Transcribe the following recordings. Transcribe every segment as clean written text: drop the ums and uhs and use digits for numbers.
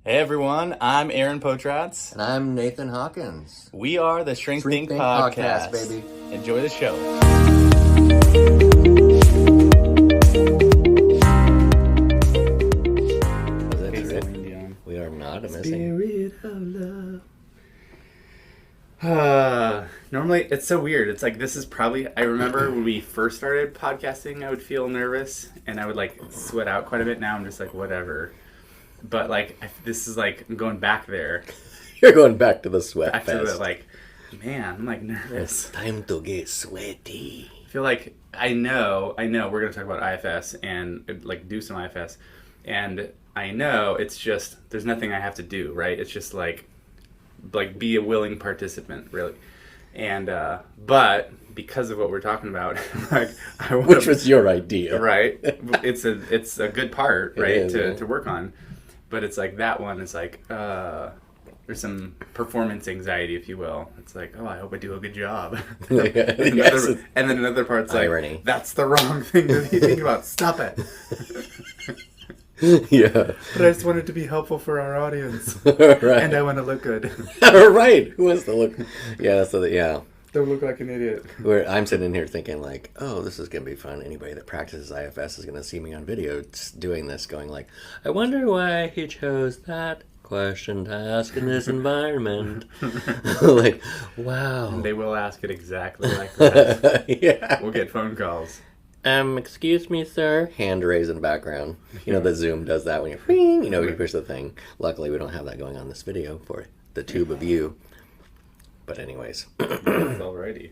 Hey everyone, I'm Aaron Potratz. And I'm Nathan Hawkins. We are the Shrink Think Podcast, Podcast. baby. Enjoy the show. Was that true? We are not missing. Spirit of love. Normally, it's so weird. It's like this is probably. I remember when we first started podcasting, I would feel nervous and I would like sweat out quite a bit. Now I'm just like whatever. But like this is like I'm going back there. You're going back to the sweat Back fest. to the like, man, I'm like nervous. It's time to get sweaty. I feel like I know we're going to talk about IFS and like do some IFS, and I know it's just there's nothing I have to do, right? It's just like be a willing participant, really. And but because of what we're talking about, like Which was your idea, right? It's a good part, right, is, to work on, but it's like that one is like there's some performance anxiety, if you will. It's like, oh, I hope I do a good job. And then another part's irony. Like, that's the wrong thing to be thinking about. Stop it. Yeah. But I just wanted to be helpful for our audience. Right. And I want to look good. Right. Who wants to look? Yeah, yeah. Don't look like an idiot. I'm sitting here thinking like, oh, this is going to be fun. Anybody that practices IFS is going to see me on video doing this, going like, I wonder why he chose that question to ask in this environment. Like, wow. And they will ask it exactly like that. Yeah. We'll get phone calls. Excuse me, sir. Hand raised in the background. You know, the Zoom does that when you push the thing. Luckily, we don't have that going on this video for the tube of you. But anyways. Alrighty.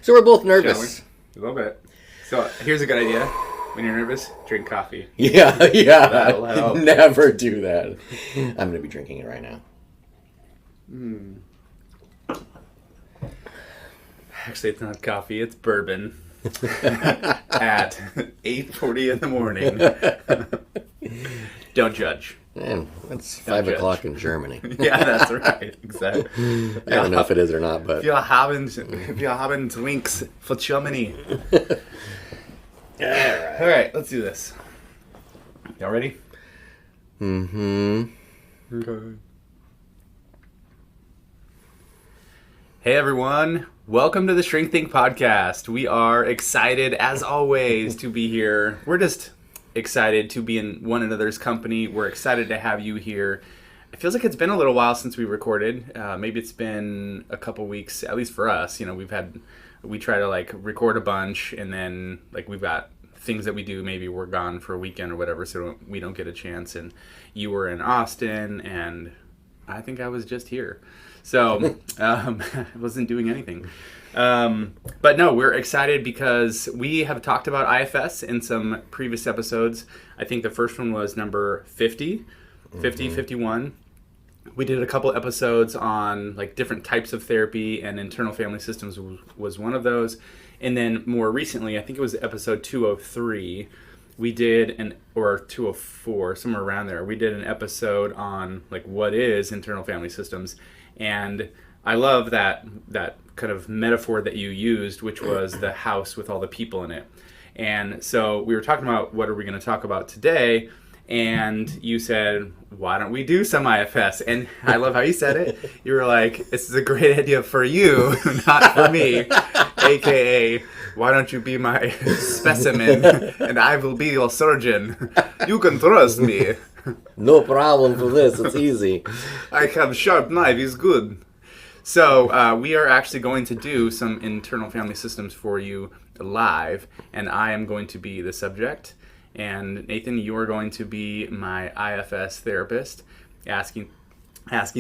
So we're both nervous. A little bit. So here's a good idea. When you're nervous, drink coffee. Yeah. That'll help. Never do that. I'm going to be drinking it right now. Actually, it's not coffee. It's bourbon. At 8:40 in the morning. Don't judge. Man, it's 5 o'clock in Germany. Yeah, that's right. Exactly. I don't know if it is or not, but... Wir haben drinks for Germany. All right, let's do this. Y'all ready? Mm-hmm. Okay. Hey everyone, welcome to the Shrink Think Podcast. We are excited, as always, to be here. We're just excited to be in one another's company. We're excited to have you here. It feels like it's been a little while since we recorded. Maybe it's been a couple weeks, at least for us. You know, we try to like record a bunch, and then like we've got things that we do. Maybe we're gone for a weekend or whatever, so we don't get a chance. And you were in Austin, and I think I was just here. So I wasn't doing anything. But no, we're excited because we have talked about IFS in some previous episodes. I think the first one was number 50, 51. We did a couple episodes on like different types of therapy, and internal family systems was one of those. And then more recently, I think it was episode 203, we did or 204, somewhere around there, we did an episode on like what is internal family systems. And I love that kind of metaphor that you used, which was the house with all the people in it. And so we were talking about what are we going to talk about today, and you said, why don't we do some IFS? And I love how you said it. You were like, this is a great idea for you, not for me, aka why don't you be my specimen and I will be your surgeon. You can trust me. No problem for this. It's easy. I have sharp knife. He's good. So we are actually going to do some internal family systems for you live, and I am going to be the subject. And Nathan, you are going to be my IFS therapist, asking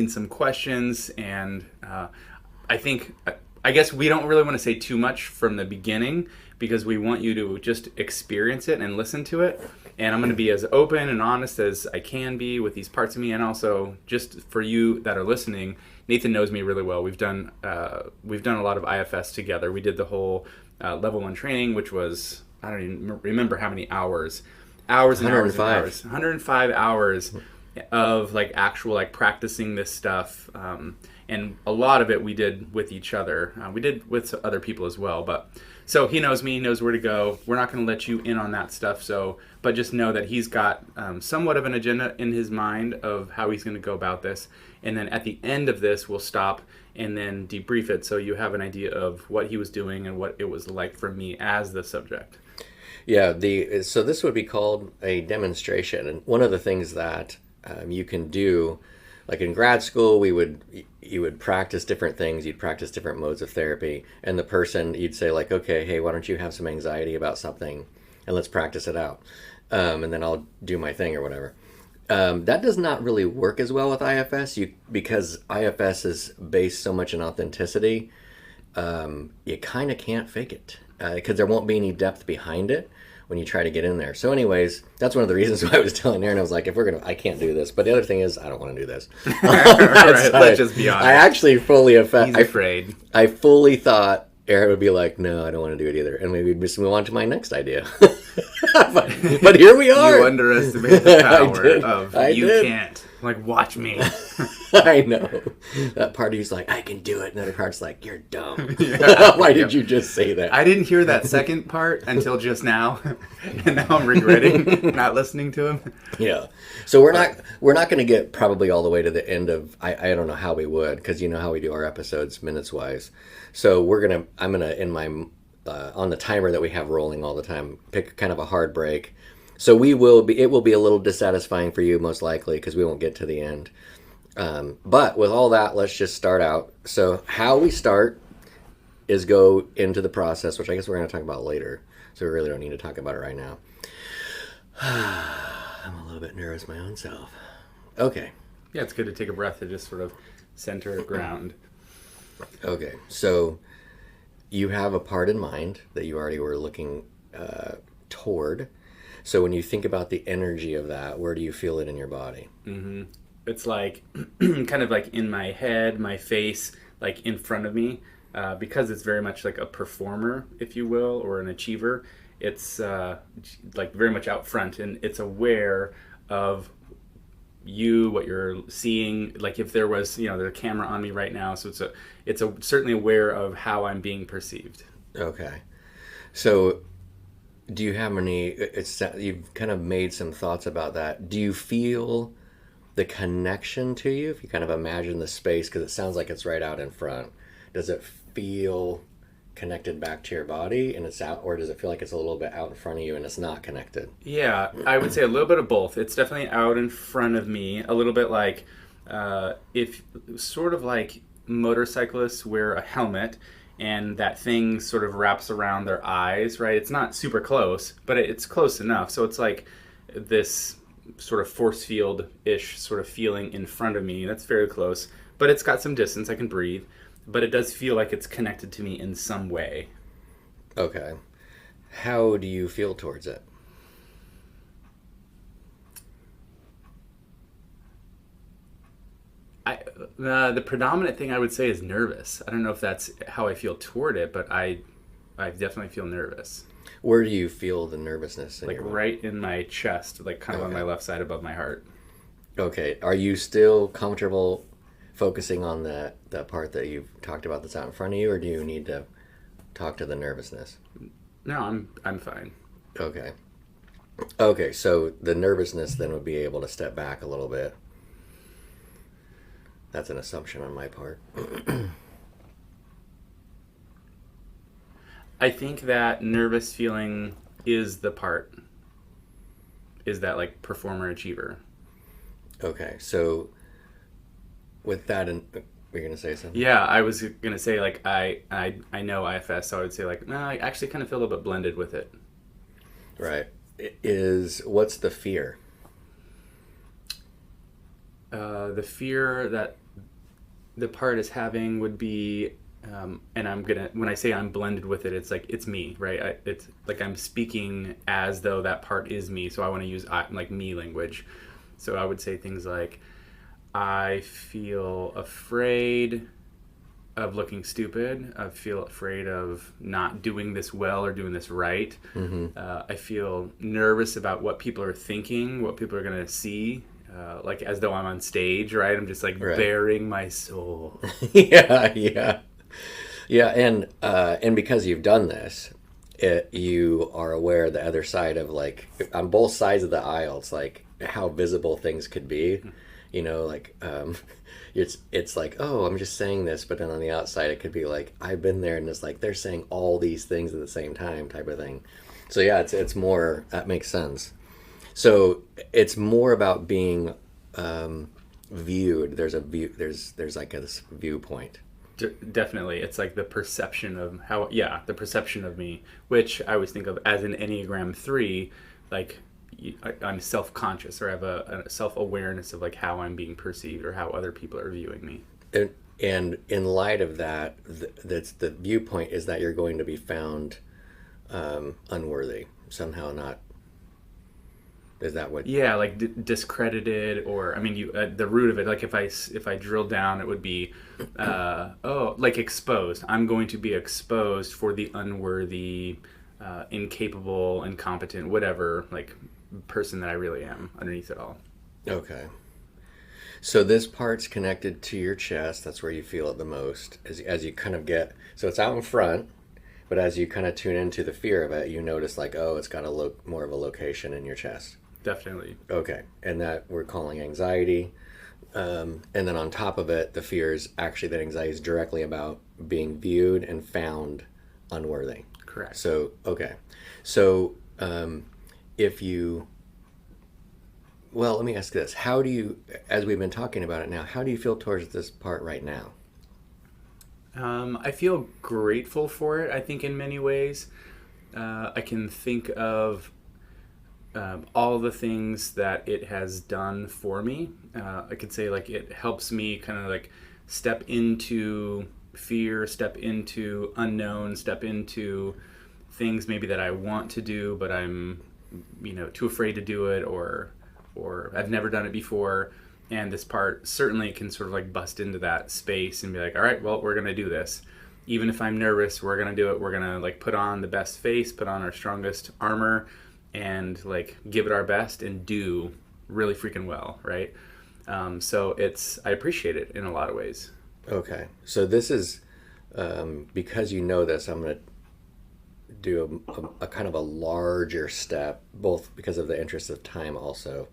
some questions. And I guess we don't really want to say too much from the beginning because we want you to just experience it and listen to it. And I'm going to be as open and honest as I can be with these parts of me. And also, just for you that are listening, Nathan knows me really well. We've done a lot of IFS together. We did the whole level 1 training, which was, I don't even remember how many hours. Hours and hours and hours. 105 hours of like actual like practicing this stuff. And a lot of it we did with each other. We did with other people as well. But So he knows me, he knows where to go. We're not going to let you in on that stuff. So, but just know that he's got somewhat of an agenda in his mind of how he's going to go about this. And then at the end of this, we'll stop and then debrief it, so you have an idea of what he was doing and what it was like for me as the subject. Yeah, so this would be called a demonstration, and one of the things that you can do, like in grad school, you would practice different things. You'd practice different modes of therapy, and the person, you'd say like, okay, hey, why don't you have some anxiety about something, and let's practice it out, and then I'll do my thing or whatever. That does not really work as well with IFS, because IFS is based so much in authenticity. You kind of can't fake it, because there won't be any depth behind it when you try to get in there. So anyways, that's one of the reasons why I was telling Aaron, I was like, I can't do this. But the other thing is, I don't want to do this. Right, let's just be honest. I actually fully He's afraid. I fully thought Aaron would be like, no, I don't want to do it either. And maybe we'd just move on to my next idea. but here we are. You underestimate the power you can't. Like, watch me. I know. That part he's like, I can do it. And the other part's like, you're dumb. Yeah, Why did you just say that? I didn't hear that second part until just now. And now I'm regretting not listening to him. Yeah. So we're not going to get probably all the way to the end of, I don't know how we would, because you know how we do our episodes minutes wise. So I'm going to, in my, on the timer that we have rolling all the time, pick kind of a hard break. So it will be a little dissatisfying for you most likely, because we won't get to the end. But with all that, let's just start out. So how we start is go into the process, which I guess we're going to talk about later. So we really don't need to talk about it right now. I'm a little bit nervous my own self. Okay. Yeah, it's good to take a breath to just sort of center ground. Okay, so you have a part in mind that you already were looking toward. So when you think about the energy of that, where do you feel it in your body? Mm-hmm. It's like kind of like in my head, my face, like in front of me, because it's very much like a performer, if you will, or an achiever. It's like very much out front, and it's aware of you, what you're seeing. Like if there was, there's a camera on me right now, so it's certainly aware of how I'm being perceived. Okay, so do you have any? You've kind of made some thoughts about that. Do you feel the connection to you? If you kind of imagine the space, because it sounds like it's right out in front. Does it feel connected back to your body and it's out, or does it feel like it's a little bit out in front of you and it's not connected? Yeah, I would say a little bit of both. It's definitely out in front of me, a little bit like if sort of like motorcyclists wear a helmet and that thing sort of wraps around their eyes, right? It's not super close, but it's close enough. So it's like this sort of force field-ish sort of feeling in front of me. That's very close, but it's got some distance. I can breathe, but it does feel like it's connected to me in some way. Okay. How do you feel towards it? The predominant thing I would say is nervous. I don't know if that's how I feel toward it, but I definitely feel nervous. Where do you feel the nervousness? Like right in my chest, like kind of on my left side above my heart. Okay. Are you still comfortable focusing on the part that you've talked about that's out in front of you, or do you need to talk to the nervousness? No, I'm fine. Okay. Okay, so the nervousness then would be able to step back a little bit. That's an assumption on my part. I think that nervous feeling is the part. Is that like performer achiever? Okay, so with that, you're gonna say something? Yeah, I was gonna say like I know IFS, so I would say like no, I actually kind of feel a little bit blended with it. Right. What's the fear? The fear that the part is having would be, and when I say I'm blended with it, it's like it's me, right? It's like I'm speaking as though that part is me, so I want to use like me language. So I would say things like, I feel afraid of looking stupid. I feel afraid of not doing this well or doing this right. Mm-hmm. I feel nervous about what people are thinking, what people are going to see. Like as though I'm on stage, right? I'm just like bearing my soul. Yeah. And because you've done this, you are aware the other side of like on both sides of the aisle. It's like how visible things could be. You know, like it's like, oh, I'm just saying this, but then on the outside it could be like I've been there, and it's like they're saying all these things at the same time, type of thing. So yeah, it's more, that makes sense. So it's more about being viewed. There's a view. There's like this viewpoint. Definitely, it's like the perception of how, yeah, the perception of me, which I always think of as an Enneagram 3, like I'm self-conscious, or have a self-awareness of like how I'm being perceived or how other people are viewing me. And in light of that, that's the viewpoint is that you're going to be found unworthy somehow. Not, is that what? Yeah, like discredited, or I mean, you the root of it. Like if I drill down, it would be, like exposed. I'm going to be exposed for the unworthy, incapable, incompetent, whatever, like person that I really am underneath it all. Okay. So this part's connected to your chest. That's where you feel it the most. As you kind of get, so it's out in front, but as you kind of tune into the fear of it, you notice like, oh, it's got a more of a location in your chest. Definitely. Okay. And that we're calling anxiety. And then on top of it, the fear is actually that anxiety is directly about being viewed and found unworthy. Correct. So, okay. So if you, well, let me ask this. How do you, as we've been talking about it now, how do you feel towards this part right now? I feel grateful for it, I think, in many ways. I can think of all the things that it has done for me. I could say like it helps me kind of like step into fear, step into unknown, step into things maybe that I want to do, but I'm, too afraid to do it, or I've never done it before. And this part certainly can sort of like bust into that space and be like, all right, well, we're going to do this. Even if I'm nervous, we're going to do it. We're going to like put on the best face, put on our strongest armor, and like give it our best and do really freaking well, right? So I appreciate it in a lot of ways. Okay. So this is, because you know this, I'm going to do a kind of a larger step, both because of the interest of time also,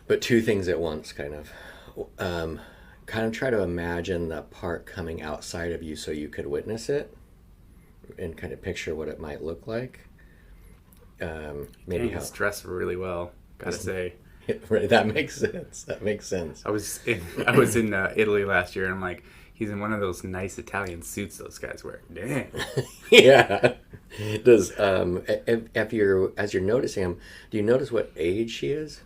but two things at once, kind of try to imagine that part coming outside of you so you could witness it and kind of picture what it might look like. Maybe It's dressed really well, gotta say. Right, that makes sense. I was in Italy last year, and I'm like, he's in one of those nice Italian suits those guys wear. Dang. Yeah. Does as you're noticing him, do you notice what age she is?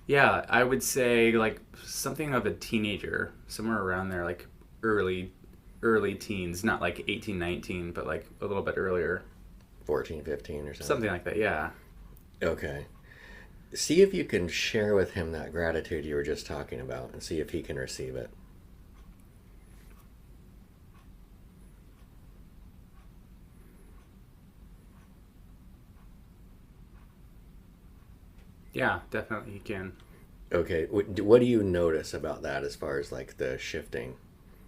Yeah, I would say like something of a teenager, somewhere around there, like early teens, not like 18, 19, but like a little bit earlier. 14, 15 or something. Something like that, yeah. Okay. See if you can share with him that gratitude you were just talking about and see if he can receive it. Yeah, definitely he can. Okay. What do you notice about that as far as like the shifting?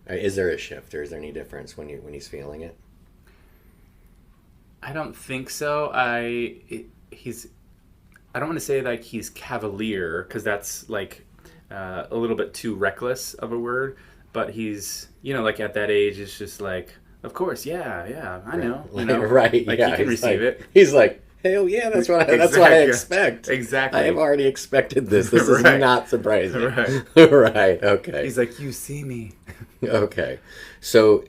Is there a shift, or is there any difference when he's feeling it? I don't think so. I don't want to say like he's cavalier, because that's like a little bit too reckless of a word, but he's, like at that age, it's just like, of course, yeah, I know, right? Like yeah, he can receive it. He's like, hell yeah, that's what I expect. Exactly. I have already expected this. This is Right. not surprising. Right. Right. Okay. He's like, you see me. Okay. So,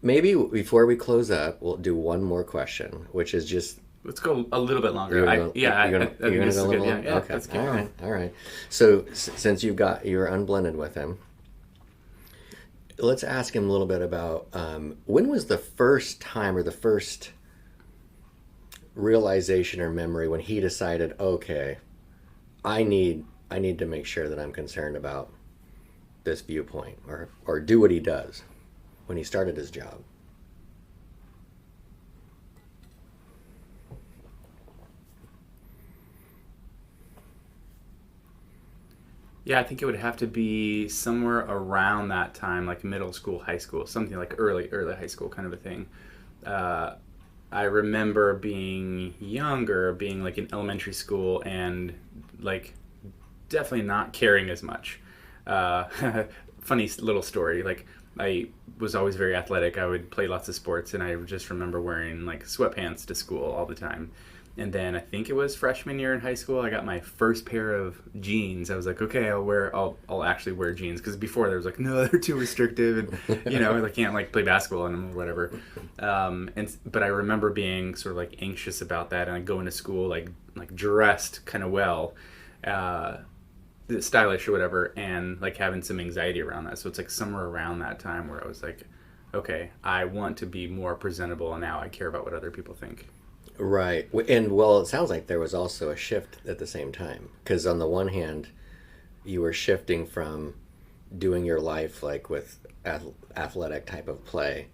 maybe before we close up, we'll do one more question, which is just. Let's go a little bit longer. You're gonna go a little longer? Yeah, okay. let's keep going. All right. So since you're unblended with him, let's ask him a little bit about when was the first time or the first realization or memory when he decided, okay, I need to make sure that I'm concerned about this viewpoint, or do what he does when he started his job. Yeah, I think it would have to be somewhere around that time, like middle school, high school, something like early high school kind of a thing. Uh, I remember being younger, being like in elementary school, and like definitely not caring as much. Funny little story. Like I was always very athletic. I would play lots of sports, and I just remember wearing like sweatpants to school all the time. And then I think it was freshman year in high school, I got my first pair of jeans. I was like, okay, I'll actually wear jeans, because before there was like, no, they're too restrictive, and I can't like play basketball in them or whatever. But I remember being sort of like anxious about that, and I go into school like dressed kind of well. Stylish or whatever, and like having some anxiety around that. So it's like somewhere around that time where I was like, okay, I want to be more presentable, and now I care about what other people think. Right. And well, it sounds like there was also a shift at the same time. Because on the one hand, you were shifting from doing your life like with athletic type of play.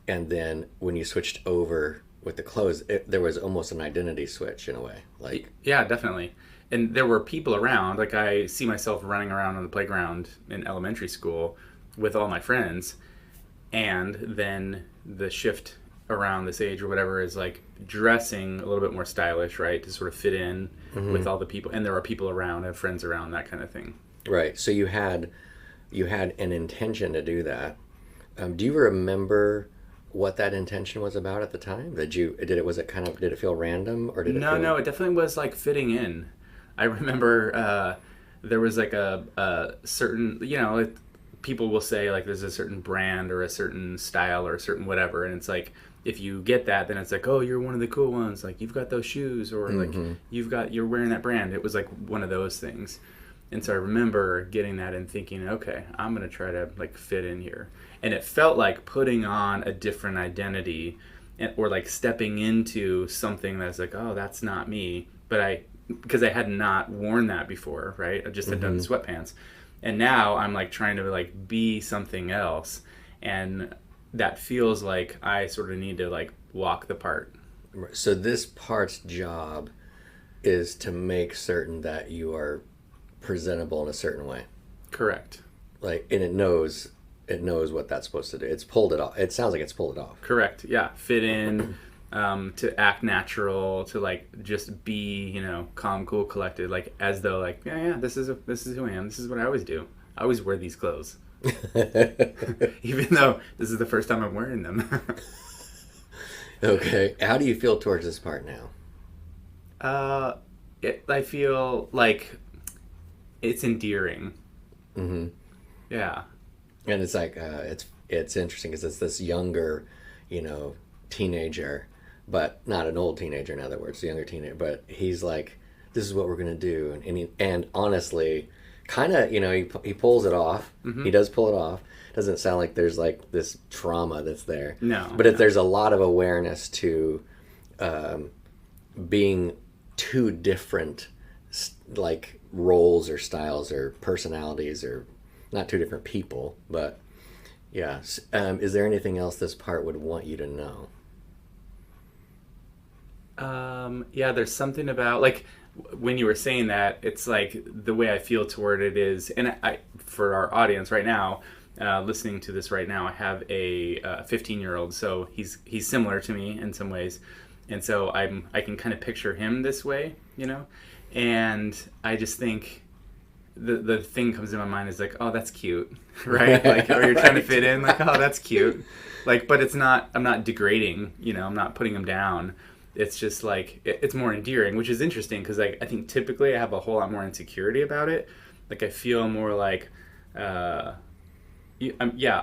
And then when you switched over with the clothes, there was almost an identity switch in a way. Like, Yeah, definitely. And there were people around. Like I see myself running around on the playground in elementary school with all my friends, and then the shift around this age or whatever is like dressing a little bit more stylish, right, to sort of fit in with all the people. And there are people around, I have friends around, that kind of thing. right. So you had an intention to do that. Do you remember what that intention was about at the time? Did it feel random, or did it feel... No, it definitely was like fitting in. I remember there was like a certain, people will say like there's a certain brand or a certain style or a certain whatever, and it's like if you get that, then it's like, oh, you're one of the cool ones, like you've got those shoes, or like you're wearing that brand. It was like one of those things. And so I remember getting that and thinking, okay, I'm going to try to like fit in here. And it felt like putting on a different identity, or like stepping into something that's like, oh, that's not me. But because I had not worn that before, right? I just had done sweatpants. And now I'm like trying to like be something else. And that feels like I sort of need to like walk the part. So this part's job is to make certain that you are presentable in a certain way. Correct. Like, and it knows what that's supposed to do. It's pulled it off. It sounds like it's pulled it off. Correct. Yeah. Fit in, to act natural, to like just be, calm, cool, collected, like as though like, yeah, this is who I am. This is what I always do. I always wear these clothes. Even though this is the first time I'm wearing them. Okay. How do you feel towards this part now? I feel like it's endearing. Mm-hmm. Yeah. And it's like it's interesting because it's this younger, teenager, but not an old teenager. In other words, a younger teenager. But he's like, this is what we're gonna do, and honestly, kind of, he pulls it off. Mm-hmm. He does pull it off. Doesn't sound like there's like this trauma that's there. No. But there's a lot of awareness to being two different like roles or styles or personalities, or not two different people, but yeah. Is there anything else this part would want you to know? Yeah, there's something about like when you were saying that, it's like the way I feel toward it is, and for our audience right now, listening to this right now, I have a 15-year-old, so he's similar to me in some ways, and so I can kind of picture him this way, and I just think the thing comes in my mind is like, oh, that's cute, right? Like, or you're trying to fit in, like, oh, that's cute, like, but it's not. I'm not degrading, I'm not putting him down. It's just like it's more endearing, which is interesting because I think typically I have a whole lot more insecurity about it. Like I feel more like, I'm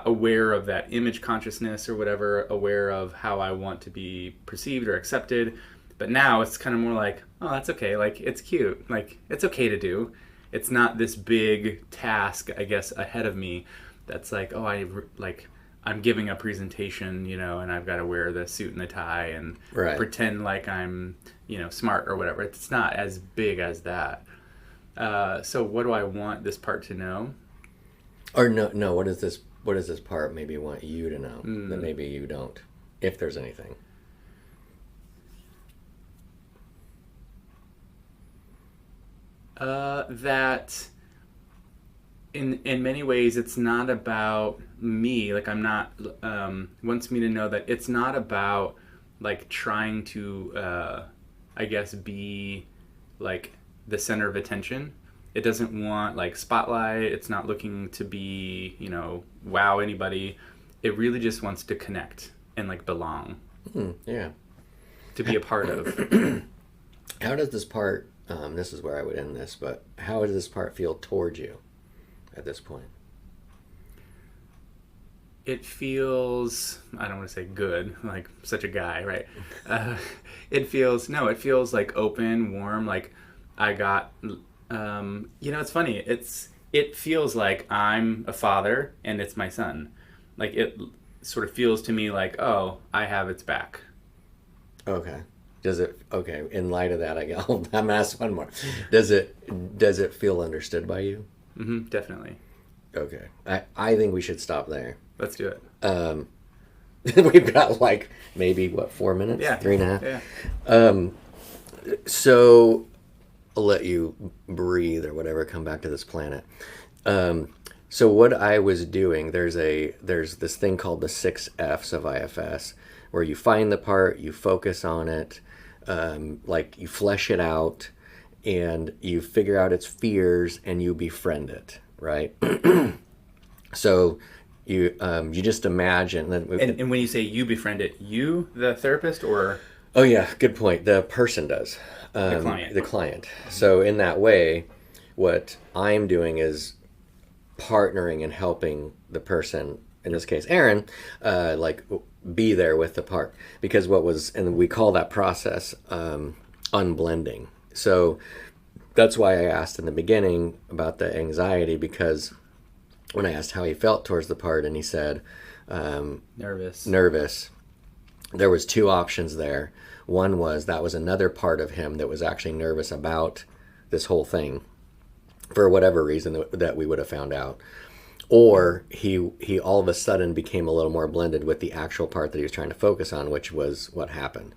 aware of that image consciousness or whatever, aware of how I want to be perceived or accepted. But now it's kind of more like, oh, that's okay. Like it's cute. Like it's okay to do. It's not this big task, I guess, ahead of me. That's like, oh, I'm giving a presentation, and I've got to wear the suit and the tie and pretend like I'm, smart or whatever. It's not as big as that. So what do I want this part to know? Or no, what does this part maybe want you to know that maybe you don't, if there's anything? That in many ways, it's not about me. Like, I'm not, wants me to know that it's not about like trying to, I guess, be like the center of attention. It doesn't want like spotlight. It's not looking to be, wow anybody. It really just wants to connect and like belong. Yeah. To be a part of. How does this part, this is where I would end this, but how does this part feel towards you at this point? It feels, I don't want to say good, like such a guy, right? It feels like open, warm, like I got, it's funny. It feels like I'm a father and it's my son. Like it sort of feels to me like, oh, I have its back. Okay. In light of that, I'm gonna ask one more. Does it feel understood by you? Mm-hmm, definitely. Okay. I think we should stop there. Let's do it. We've got like maybe 4 minutes? Yeah. 3.5. Yeah. So I'll let you breathe or whatever, come back to this planet. So what I was doing, there's this thing called the 6 F's of IFS, where you find the part, you focus on it, like you flesh it out, and you figure out its fears, and you befriend it, right? So you just imagine that. And when you say you befriend it, you, the therapist, or? Oh yeah, good point. The person does. The client. The client. So in that way, what I'm doing is partnering and helping the person, in this case Aaron, like be there with the part, because and we call that process unblending. So that's why I asked in the beginning about the anxiety, because when I asked how he felt towards the part and he said nervous, there was 2 options there. One was that was another part of him that was actually nervous about this whole thing for whatever reason that we would have found out. Or he all of a sudden became a little more blended with the actual part that he was trying to focus on, which was what happened.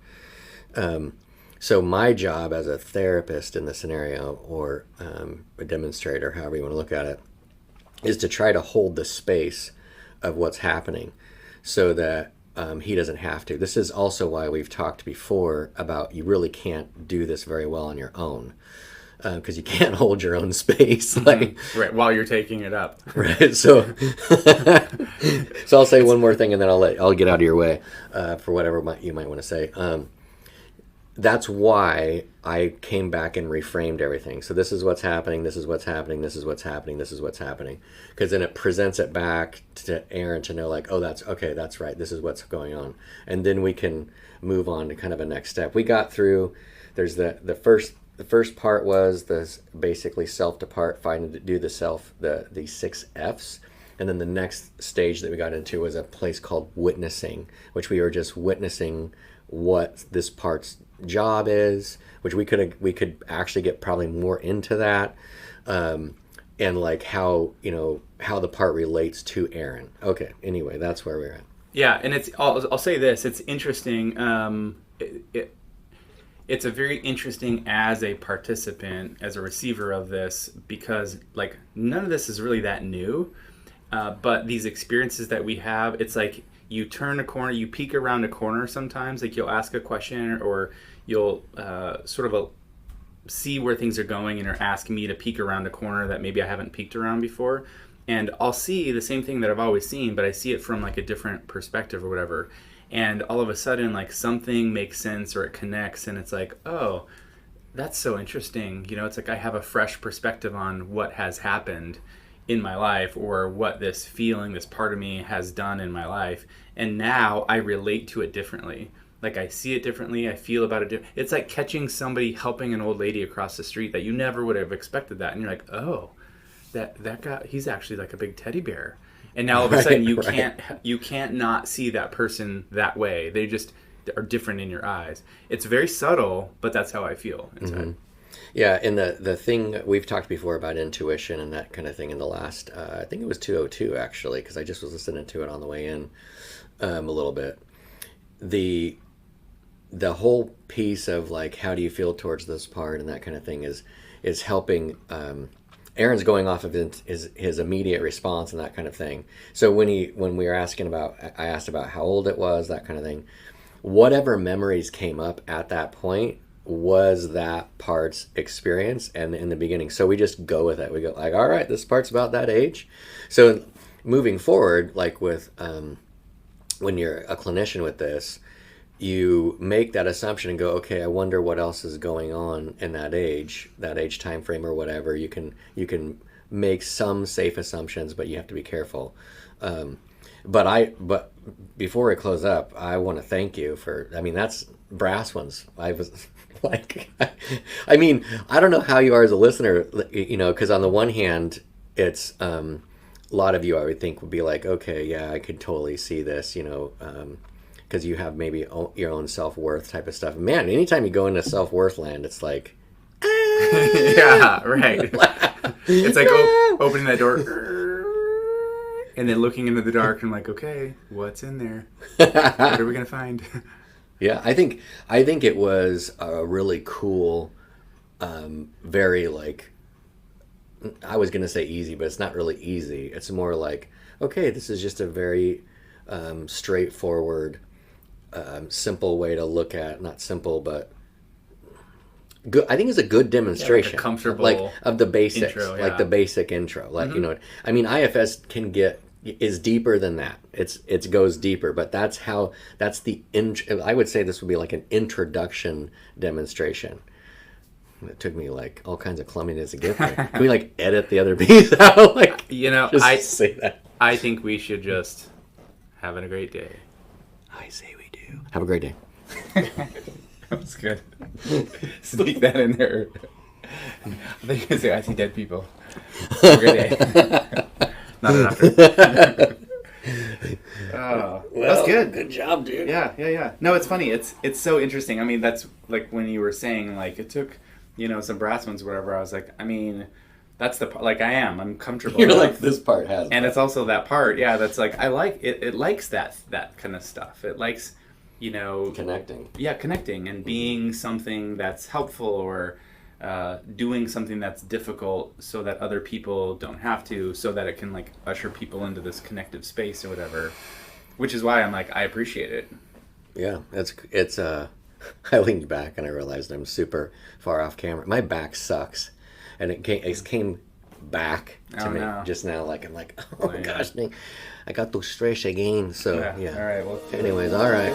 So my job as a therapist in the scenario, or a demonstrator, however you want to look at it, is to try to hold the space of what's happening so that he doesn't have to. This is also why we've talked before about you really can't do this very well on your own. Because you can't hold your own space, like right, while you're taking it up. Right. So, so I'll say one more thing, and then I'll get out of your way for whatever you might want to say. That's why I came back and reframed everything. So this is what's happening. This is what's happening. This is what's happening. This is what's happening. Because then it presents it back to Aaron to know, like, oh, that's okay. That's right. This is what's going on, and then we can move on to kind of a next step. We got through. There's the first part was this basically self to part, finding to do the 6 F's. And then the next stage that we got into was a place called witnessing, which we were just witnessing what this part's job is, which we could actually get probably more into that. And like how the part relates to Aaron. Okay. Anyway, that's where we're at. Yeah. And I'll say this, it's interesting. It's a very interesting as a participant, as a receiver of this, because like none of this is really that new, but these experiences that we have, it's like you turn a corner, you peek around a corner sometimes, like you'll ask a question or you'll sort of see where things are going and you're asking me to peek around a corner that maybe I haven't peeked around before. And I'll see the same thing that I've always seen, but I see it from like a different perspective or whatever. And all of a sudden, like something makes sense or it connects, and it's like, oh, that's so interesting. It's like I have a fresh perspective on what has happened in my life, or what this feeling, this part of me has done in my life. And now I relate to it differently. Like I see it differently. I feel about it. It's like catching somebody helping an old lady across the street that you never would have expected that. And you're like, oh, that guy, he's actually like a big teddy bear. And now all of a sudden you can't not see that person that way. They just are different in your eyes. It's very subtle, but that's how I feel inside. Mm-hmm. Yeah, and the thing we've talked before about intuition and that kind of thing in the last, I think it was 202 actually, because I just was listening to it on the way in a little bit. The whole piece of like how do you feel towards this part and that kind of thing is helping Aaron's going off of his immediate response and that kind of thing. So when we were asking about, I asked about how old it was, that kind of thing. Whatever memories came up at that point was that part's experience and in the beginning. So we just go with it. We go like, all right, this part's about that age. So moving forward, like with when you're a clinician with this, you make that assumption and go, okay, I wonder what else is going on in that age time frame or whatever. You can make some safe assumptions, but you have to be careful. But before we close up, I want to thank you for, I mean, that's brass ones. I was like, I mean, I don't know how you are as a listener, you know, because on the one hand, it's a lot of you I would think would be like, okay, yeah, I could totally see this, you know, because you have maybe your own self-worth type of stuff. Man, anytime you go into self-worth land, it's like, yeah, right. It's like opening that door and then looking into the dark and like, okay, what's in there? What are we gonna find? Yeah, I think it was a really cool, very like, I was gonna say easy, but it's not really easy. It's more like, okay, this is just a very straightforward, simple way to look at, not simple, but good. I think it's a good demonstration, like a comfortable like of the basics, intro, like the basic intro. Like you know, I mean, IFS is deeper than that. It goes deeper, but that's the I would say this would be like an introduction demonstration. It took me like all kinds of clumsiness to get there. Can we like edit the other piece out? Like, you know, I say that. I think we should just having a great day. I say we do. Have a great day. That was good. Sneak that in there. I think you say, I see dead people. Have a great day. Not an after. Oh, well, that's good. Good job, dude. Yeah. No, it's funny. It's so interesting. I mean, that's like when you were saying like it took, you know, some brass ones or whatever. I was like, I mean, that's the part. Like I'm comfortable. You're enough. like, this part has. And it's also that part. Yeah, that's like I like it. It likes that kind of stuff. It likes, you know, connecting. Yeah, connecting and being something that's helpful or doing something that's difficult so that other people don't have to, so that it can like usher people into this connective space or whatever. Which is why I'm like, I appreciate it. Yeah, it's I leaned back and I realized I'm super far off camera. My back sucks, and it came back to me just now. Like I'm like, oh my gosh, dang, I got to stretch again. So yeah. All right. Well. Anyways, all right.